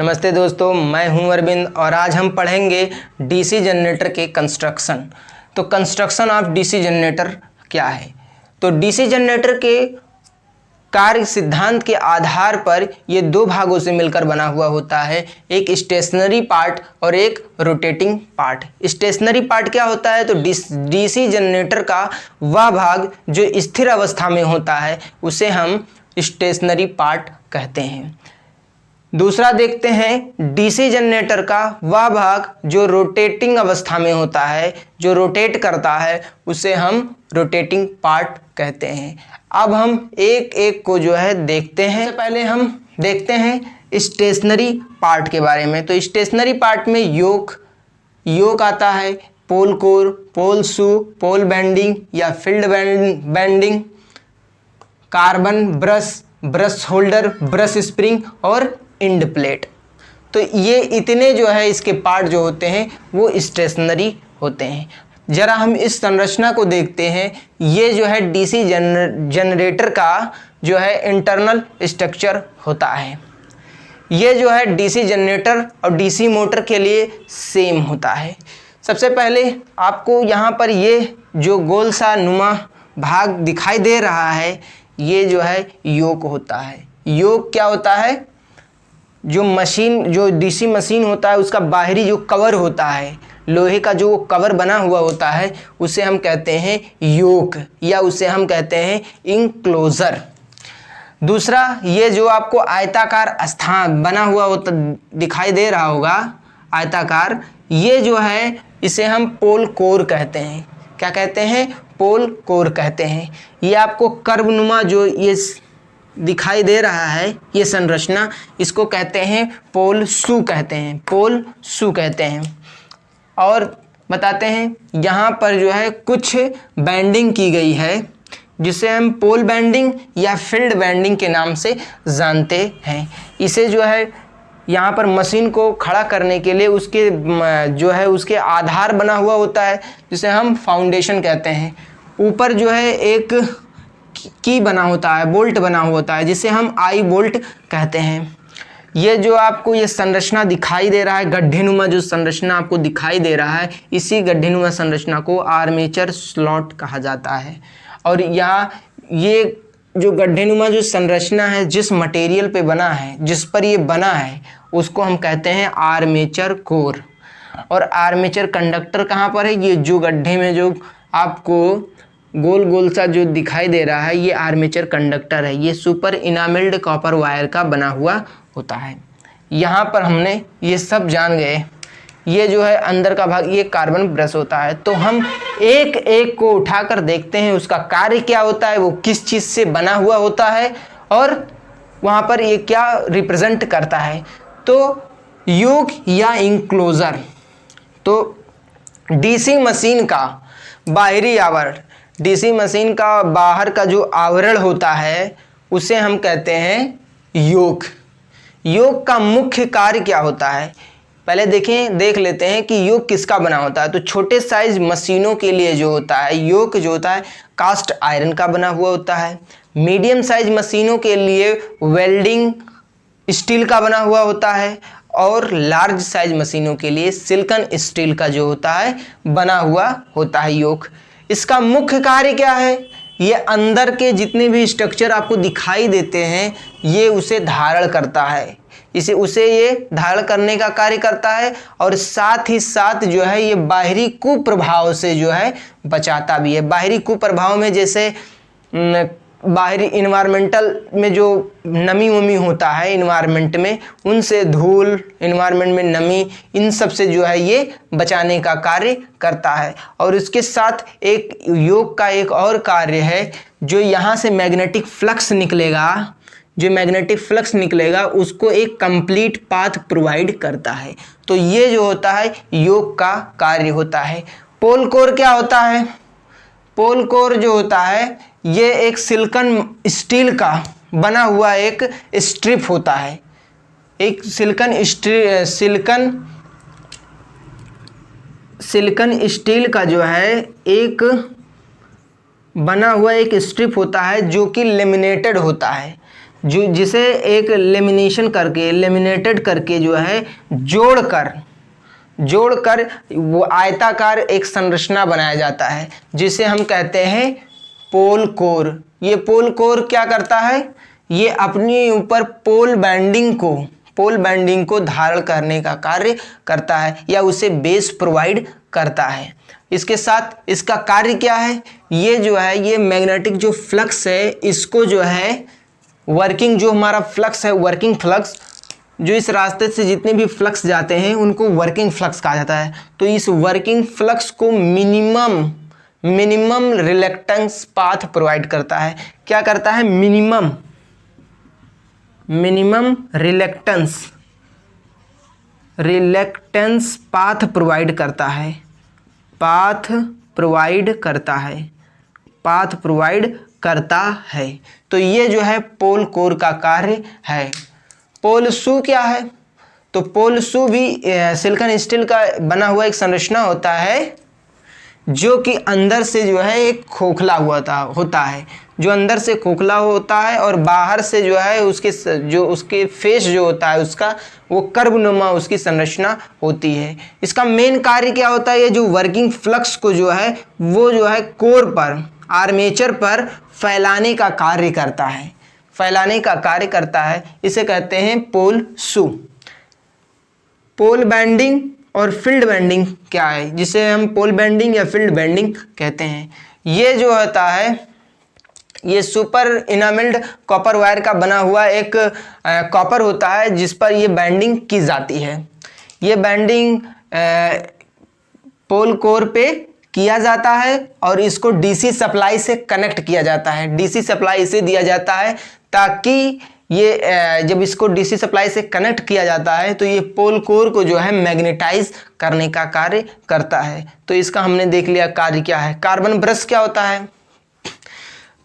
नमस्ते दोस्तों, मैं हूं अरविंद और आज हम पढ़ेंगे डीसी जनरेटर के कंस्ट्रक्शन। तो कंस्ट्रक्शन ऑफ डीसी जनरेटर क्या है? तो डीसी जनरेटर के कार्य सिद्धांत के आधार पर ये दो भागों से मिलकर बना हुआ होता है, एक स्टेशनरी पार्ट और एक रोटेटिंग पार्ट। स्टेशनरी पार्ट क्या होता है? तो डीसी जनरेटर का वह भाग जो स्थिर अवस्था में होता है उसे हम स्टेशनरी पार्ट कहते हैं। दूसरा देखते हैं डीसी जनरेटर का वह भाग जो रोटेटिंग अवस्था में होता है, जो रोटेट करता है, उसे हम रोटेटिंग पार्ट कहते हैं। अब हम एक एक को जो है देखते हैं। सबसे पहले हम देखते हैं स्टेशनरी पार्ट के बारे में। तो स्टेशनरी पार्ट में योक आता है, पोल कोर, पोल शू, पोल बेंडिंग या field bending, carbon brush holder, brush spring और इंड प्लेट। तो ये इतने जो है इसके पार्ट जो होते हैं वो स्टेशनरी होते हैं। जरा हम इस संरचना को देखते हैं। ये जो है डीसी जनरेटर का जो है इंटरनल स्ट्रक्चर होता है। ये जो है डीसी जनरेटर और डीसी मोटर के लिए सेम होता है। सबसे पहले आपको यहाँ पर ये जो गोल सा नुमा भाग दिखाई दे रहा है, ये जो है योक होता है। योक क्या होता है? जो डीसी मशीन होता है उसका बाहरी जो कवर होता है, लोहे का जो कवर बना हुआ होता है, उसे हम कहते हैं योक या उसे हम कहते हैं इंक्लोजर। दूसरा, ये जो आपको आयताकार स्थान बना हुआ होता दिखाई दे रहा होगा, आयताकार, ये जो है इसे हम पोल कोर कहते हैं। क्या कहते हैं? पोल कोर कहते हैं। ये आपको कर्वनुमा जो ये दिखाई दे रहा है, ये संरचना, इसको कहते हैं पोल शू कहते हैं, पोल शू कहते हैं। और बताते हैं यहाँ पर जो है कुछ बैंडिंग की गई है जिसे हम पोल बैंडिंग या फील्ड बैंडिंग के नाम से जानते हैं। इसे जो है यहाँ पर मशीन को खड़ा करने के लिए उसके जो है उसके आधार बना हुआ होता है जिसे हम फाउंडेशन कहते हैं। ऊपर जो है एक की बना होता है, बोल्ट बना हुआ होता है जिसे हम आई बोल्ट कहते हैं। ये जो आपको ये संरचना दिखाई दे रहा है, गड्ढेनुमा जो संरचना आपको दिखाई दे रहा है, इसी गड्ढेनुमा संरचना को आर्मेचर स्लॉट कहा जाता है। और यहाँ ये जो गड्ढेनुमा जो संरचना है, जिस मटेरियल पे बना है, जिस पर ये बना है, उसको हम कहते हैं आर्मेचर कोर। और आर्मेचर कंडक्टर कहाँ पर है? ये जो गड्ढे में जो आपको गोल गोल सा जो दिखाई दे रहा है, ये आर्मेचर कंडक्टर है। ये सुपर इनामेल्ड कॉपर वायर का बना हुआ होता है। यहाँ पर हमने ये सब जान गए। ये जो है अंदर का भाग, ये कार्बन ब्रश होता है। तो हम एक एक को उठाकर देखते हैं उसका कार्य क्या होता है, वो किस चीज़ से बना हुआ होता है और वहाँ पर ये क्या रिप्रेजेंट करता है। तो योक या इंक्लोजर, तो डीसी मशीन का बाहरी आवरण, डीसी मशीन का बाहर का जो आवरण होता है उसे हम कहते हैं योक। योक का मुख्य कार्य क्या होता है? पहले देख लेते हैं कि योक किसका बना होता है। तो छोटे साइज मशीनों के लिए जो होता है योक जो होता है कास्ट आयरन का बना हुआ होता है। मीडियम साइज मशीनों के लिए वेल्डिंग स्टील का बना हुआ होता है और लार्ज साइज मशीनों के लिए सिलिकॉन स्टील का जो होता है बना हुआ होता है योक। इसका मुख्य कार्य क्या है? ये अंदर के जितने भी स्ट्रक्चर आपको दिखाई देते हैं ये उसे धारण करता है, उसे ये धारण करने का कार्य करता है और साथ ही साथ जो है ये बाहरी कुप्रभाव से जो है बचाता भी है। बाहरी कुप्रभाव में जैसे बाहरी इन्वायरमेंटल में जो नमी वमी होता है इन्वायरमेंट में, उनसे धूल, इन्वायरमेंट में नमी, इन सब से जो है ये बचाने का कार्य करता है। और इसके साथ एक योक का एक और कार्य है, जो यहाँ से मैग्नेटिक फ्लक्स निकलेगा, जो मैग्नेटिक फ्लक्स निकलेगा उसको एक कंप्लीट पाथ प्रोवाइड करता है। तो ये जो होता है योक का कार्य होता है। पोल कोर क्या होता है? पोल कोर जो होता है ये एक सिलिकॉन स्टील का बना हुआ एक स्ट्रिप होता है। एक सिलिकॉन स्टील का जो है एक बना हुआ एक स्ट्रिप होता है जो कि लेमिनेटेड होता है। जिसे एक लेमिनेटेड करके जो है जोड़कर वो आयताकार एक संरचना बनाया जाता है, जिसे हम कहते हैं पोल कोर। ये पोल कोर क्या करता है, ये अपने ऊपर पोल बैंडिंग को धारण करने का कार्य करता है या उसे बेस प्रोवाइड करता है। इसके साथ इसका कार्य क्या है, ये जो है ये मैग्नेटिक जो फ्लक्स है इसको जो है वर्किंग फ्लक्स जो इस रास्ते से जितने भी फ्लक्स जाते हैं उनको वर्किंग फ्लक्स कहा जाता है। तो इस वर्किंग फ्लक्स को मिनिमम रिलक्टेंस पाथ प्रोवाइड करता है। क्या करता है, मिनिमम रिलक्टेंस पाथ प्रोवाइड करता है। तो ये जो है पोल कोर का कार्य है। पोल शू क्या है, तो पोल शू भी सिलिकॉन स्टील का बना हुआ एक संरचना होता है जो कि अंदर से जो है एक खोखला होता है, जो अंदर से खोखला होता है और बाहर से जो है उसके फेस जो होता है उसका वो कर्वनुमा उसकी संरचना होती है। इसका मेन कार्य क्या होता है, ये जो वर्किंग फ्लक्स को जो है वो जो है कोर पर आर्मेचर पर फैलाने का कार्य करता है। इसे कहते हैं पोल शू। पोल बैंडिंग और फील्ड बैंडिंग क्या है, जिसे हम पोल बैंडिंग या फील्ड बैंडिंग कहते हैं। ये जो होता है ये सुपर इनामेल्ड कॉपर वायर का बना हुआ एक कॉपर होता है जिस पर ये बैंडिंग की जाती है। ये बैंडिंग पोल कोर पे किया जाता है और इसको डीसी सप्लाई से कनेक्ट किया जाता है। डीसी सप्लाई इसे दिया जाता है ताकि ये जब इसको डीसी सप्लाई से कनेक्ट किया जाता है तो ये पोल कोर को जो है मैग्नेटाइज करने का कार्य करता है। तो इसका हमने देख लिया कार्य क्या है। कार्बन ब्रश क्या होता है,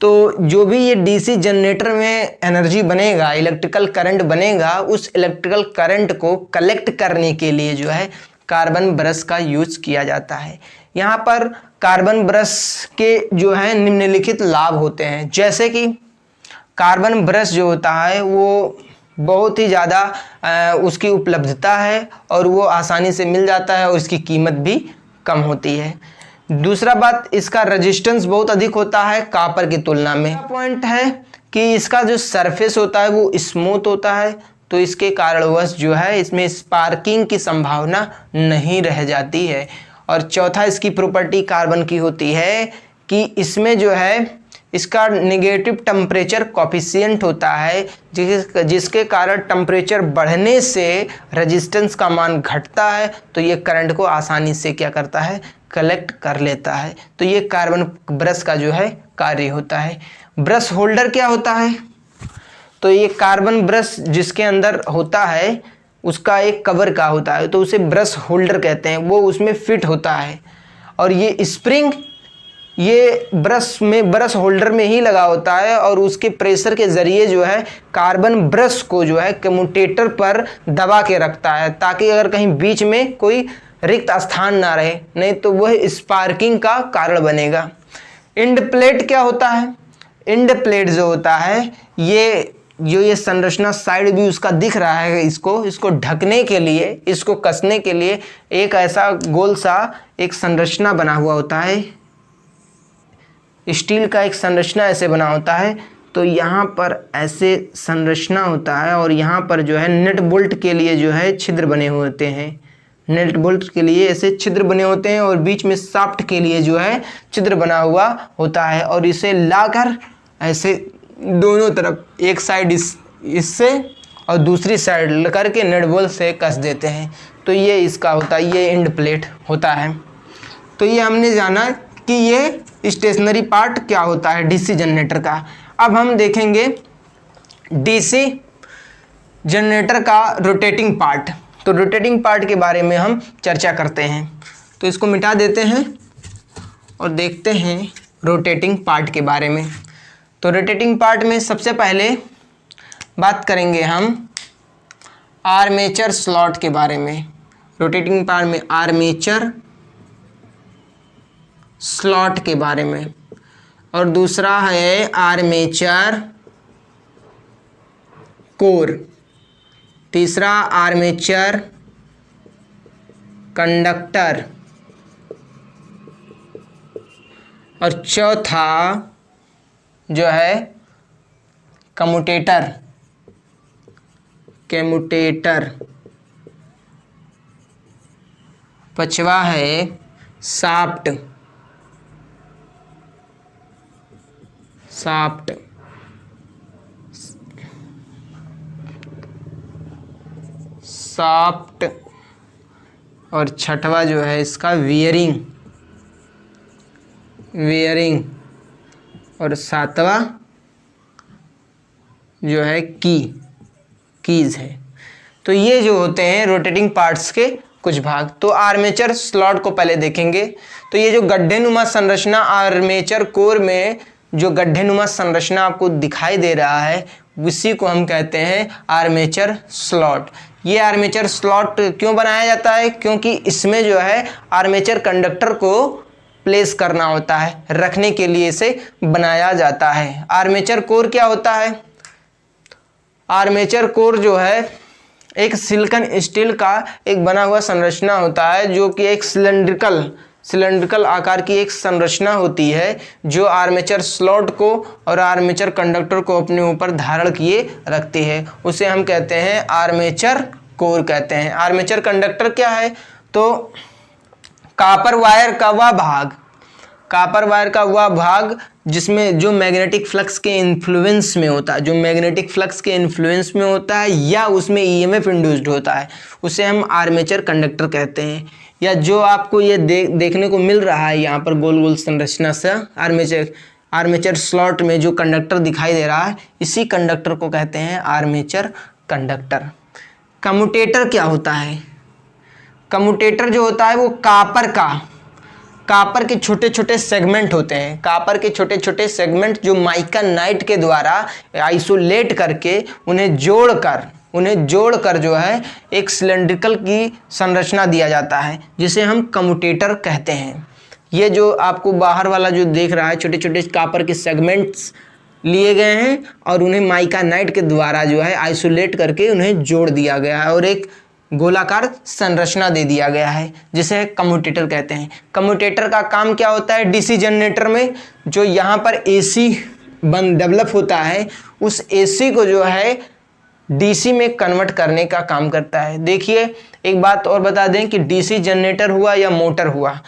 तो जो भी ये डीसी जनरेटर में एनर्जी बनेगा, इलेक्ट्रिकल करंट बनेगा, उस इलेक्ट्रिकल करंट को कलेक्ट करने के लिए जो है कार्बन ब्रश का यूज किया जाता है। यहाँ पर कार्बन ब्रश के जो है निम्नलिखित लाभ होते हैं, जैसे कि कार्बन ब्रश जो होता है वो बहुत ही ज़्यादा उसकी उपलब्धता है और वो आसानी से मिल जाता है और इसकी कीमत भी कम होती है। दूसरा बात, इसका रेजिस्टेंस बहुत अधिक होता है कॉपर की तुलना में। पॉइंट है कि इसका जो सरफेस होता है वो स्मूथ होता है, तो इसके कारणवश जो है इसमें स्पार्किंग की संभावना नहीं रह जाती है। और चौथा इसकी प्रॉपर्टी कार्बन की होती है कि इसमें जो है इसका नेगेटिव टेम्परेचर कॉफिशिएंट होता है, जिसके कारण टेम्परेचर बढ़ने से रेजिस्टेंस का मान घटता है, तो ये करंट को आसानी से क्या करता है, कलेक्ट कर लेता है। तो ये कार्बन ब्रश का जो है कार्य होता है। ब्रश होल्डर क्या होता है, तो ये कार्बन ब्रश जिसके अंदर होता है उसका एक कवर का होता है, तो उसे ब्रश होल्डर कहते हैं, वो उसमें फिट होता है। और ये स्प्रिंग ये ब्रश होल्डर में ही लगा होता है और उसके प्रेशर के ज़रिए जो है कार्बन ब्रश को जो है कम्यूटेटर पर दबा के रखता है, ताकि अगर कहीं बीच में कोई रिक्त स्थान ना रहे, नहीं तो वह स्पार्किंग का कारण बनेगा। इंड प्लेट क्या होता है, इंड प्लेट जो होता है ये संरचना साइड भी उसका दिख रहा है, इसको ढकने के लिए, इसको कसने के लिए एक ऐसा गोल सा एक संरचना बना हुआ होता है, स्टील का एक संरचना ऐसे बना होता है। तो यहाँ पर ऐसे संरचना होता है और यहाँ पर जो है नट बोल्ट के लिए जो है छिद्र बने हुए होते हैं, नट बोल्ट के लिए ऐसे छिद्र बने होते हैं और बीच में शाफ्ट के लिए जो है छिद्र बना हुआ होता है। और इसे लाकर ऐसे दोनों तरफ, एक साइड इससे और दूसरी साइड करके नट बोल्ट से कस देते हैं। तो ये इसका होता है, ये एंड प्लेट होता है। तो ये हमने जाना कि ये स्टेशनरी पार्ट क्या होता है डीसी जनरेटर का। अब हम देखेंगे डीसी जनरेटर का रोटेटिंग पार्ट। तो रोटेटिंग पार्ट के बारे में हम चर्चा करते हैं। तो इसको मिटा देते हैं और देखते हैं रोटेटिंग पार्ट के बारे में। तो रोटेटिंग पार्ट में सबसे पहले बात करेंगे हम आर्मेचर स्लॉट के बारे में। रोटेटिंग पार्ट में आर्मेचर स्लॉट के बारे में, और दूसरा है आर्मेचर कोर, तीसरा आर्मेचर कंडक्टर, और चौथा जो है कम्यूटेटर, कम्यूटेटर। पांचवा है शाफ्ट, शाफ्ट। शाफ्ट और छठवा जो है इसका वियरिंग, वियरिंग। और सातवां जो है कीज है। तो ये जो होते हैं रोटेटिंग पार्ट्स के कुछ भाग। तो आर्मेचर स्लॉट को पहले देखेंगे। तो ये जो गड्ढेनुमा संरचना आर्मेचर कोर में जो गड्ढेनुमा संरचना आपको दिखाई दे रहा है उसी को हम कहते हैं आर्मेचर स्लॉट। ये आर्मेचर स्लॉट क्यों बनाया जाता है? क्योंकि इसमें जो है आर्मेचर कंडक्टर को प्लेस करना होता है, रखने के लिए इसे बनाया जाता है। आर्मेचर कोर क्या होता है? आर्मेचर कोर जो है एक सिलिकॉन स्टील का एक बना हुआ संरचना होता है जो कि एक सिलेंड्रिकल आकार की एक संरचना होती है जो आर्मेचर स्लॉट को और आर्मेचर कंडक्टर को अपने ऊपर धारण किए रखती है। उसे हम कहते हैं आर्मेचर कोर कहते हैं। आर्मेचर कंडक्टर क्या है? तो कॉपर वायर का वह भाग जिसमें जो मैग्नेटिक फ्लक्स के इन्फ्लुएंस में होता है, जो मैग्नेटिक फ्लक्स के इन्फ्लुएंस में होता है या उसमें ईएमएफ इंड्यूस्ड होता है, उसे हम आर्मेचर कंडक्टर कहते हैं। या जो आपको ये देखने को मिल रहा है यहाँ पर गोल गोल संरचना से आर्मेचर स्लॉट में जो कंडक्टर दिखाई दे रहा है, इसी कंडक्टर को कहते हैं आर्मेचर कंडक्टर। कम्यूटेटर क्या होता है? कम्यूटेटर जो होता है वो कॉपर के छोटे छोटे सेगमेंट होते हैं। कॉपर के छोटे छोटे सेगमेंट जो माइका नाइट के द्वारा आइसोलेट करके उन्हें जोड़कर जो है एक सिलेंड्रिकल की संरचना दिया जाता है जिसे हम कम्यूटेटर कहते हैं। ये जो आपको बाहर वाला जो देख रहा है छोटे छोटे कॉपर के सेगमेंट्स लिए गए हैं और उन्हें माइका नाइट के द्वारा जो है आइसोलेट करके उन्हें जोड़ दिया गया है और एक गोलाकार संरचना दे दिया गया है जिसे कम्यूटेटर कहते हैं। कम्यूटेटर का काम क्या होता है? डीसी जनरेटर में जो यहाँ पर एसी डेवलप होता है उस एसी को जो है डीसी में कन्वर्ट करने का काम करता है। देखिए एक बात और बता दें कि डीसी जनरेटर हुआ या मोटर हुआ,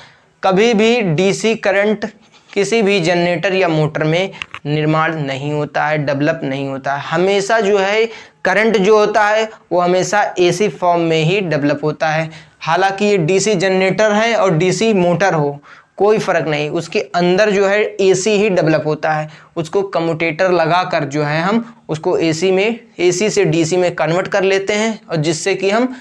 कभी भी डीसी करंट किसी भी जनरेटर या मोटर में निर्माण नहीं होता है, डेवलप नहीं होता है। हमेशा जो है करंट जो होता है वो हमेशा एसी फॉर्म में ही डेवलप होता है। हालांकि ये डीसी जनरेटर है और डीसी मोटर हो कोई फ़र्क नहीं, उसके अंदर जो है एसी ही डेवलप होता है। उसको कम्यूटेटर लगाकर जो है हम उसको एसी से डीसी में कन्वर्ट कर लेते हैं और जिससे कि हम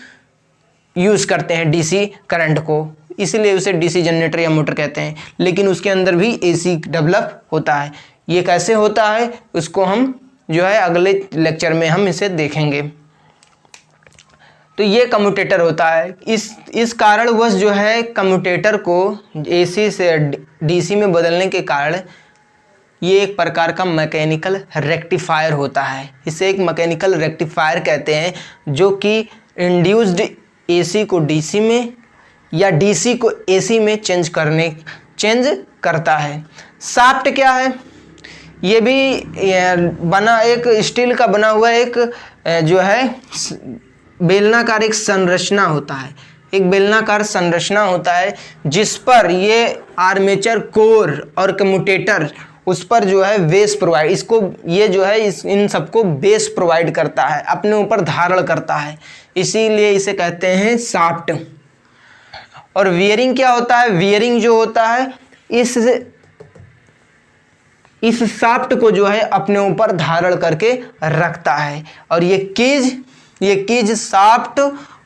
यूज़ करते हैं डीसी करंट को, इसलिए उसे डीसी जनरेटर या मोटर कहते हैं। लेकिन उसके अंदर भी एसी डेवलप होता है। ये कैसे होता है उसको हम जो है अगले लेक्चर में हम इसे देखेंगे। तो ये कम्यूटेटर होता है। इस कारणवश जो है कम्यूटेटर को एसी से डीसी में बदलने के कारण ये एक प्रकार का मैकेनिकल रेक्टिफायर होता है। इसे एक मैकेनिकल रेक्टिफायर कहते हैं जो कि इंड्यूस्ड एसी को डीसी में या डीसी को एसी में चेंज करता है। शाफ्ट क्या है? ये भी बना एक स्टील का बना हुआ एक जो है बेलनाकार एक संरचना होता है। एक बेलनाकार संरचना होता है जिस पर ये आर्मेचर कोर और कम्यूटेटर उस पर जो है बेस प्रोवाइड, इसको ये जो है इन सबको बेस प्रोवाइड करता है, अपने ऊपर धारण करता है, इसीलिए इसे कहते हैं शाफ्ट। और वियरिंग क्या होता है? वियरिंग जो होता है इस शाफ्ट को जो है अपने ऊपर धारण करके रखता है। और ये कीज शाफ्ट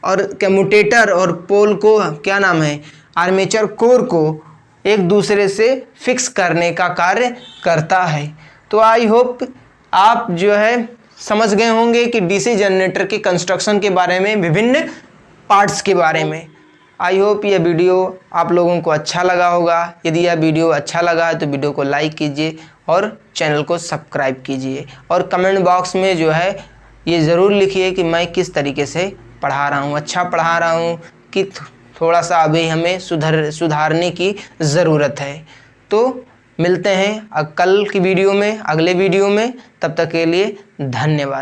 और कम्यूटेटर और पोल को क्या नाम है, आर्मेचर कोर को एक दूसरे से फिक्स करने का कार्य करता है। तो आई होप आप जो है समझ गए होंगे कि डीसी जनरेटर के कंस्ट्रक्शन के बारे में, विभिन्न पार्ट्स के बारे में। आई होप यह वीडियो आप लोगों को अच्छा लगा होगा। यदि यह वीडियो अच्छा लगा है तो वीडियो को लाइक कीजिए और चैनल को सब्सक्राइब कीजिए और कमेंट बॉक्स में जो है ये ज़रूर लिखिए कि मैं किस तरीके से पढ़ा रहा हूँ, अच्छा पढ़ा रहा हूँ कि थोड़ा सा अभी हमें सुधारने की ज़रूरत है। तो मिलते हैं कल की वीडियो में, अगले वीडियो में। तब तक के लिए धन्यवाद।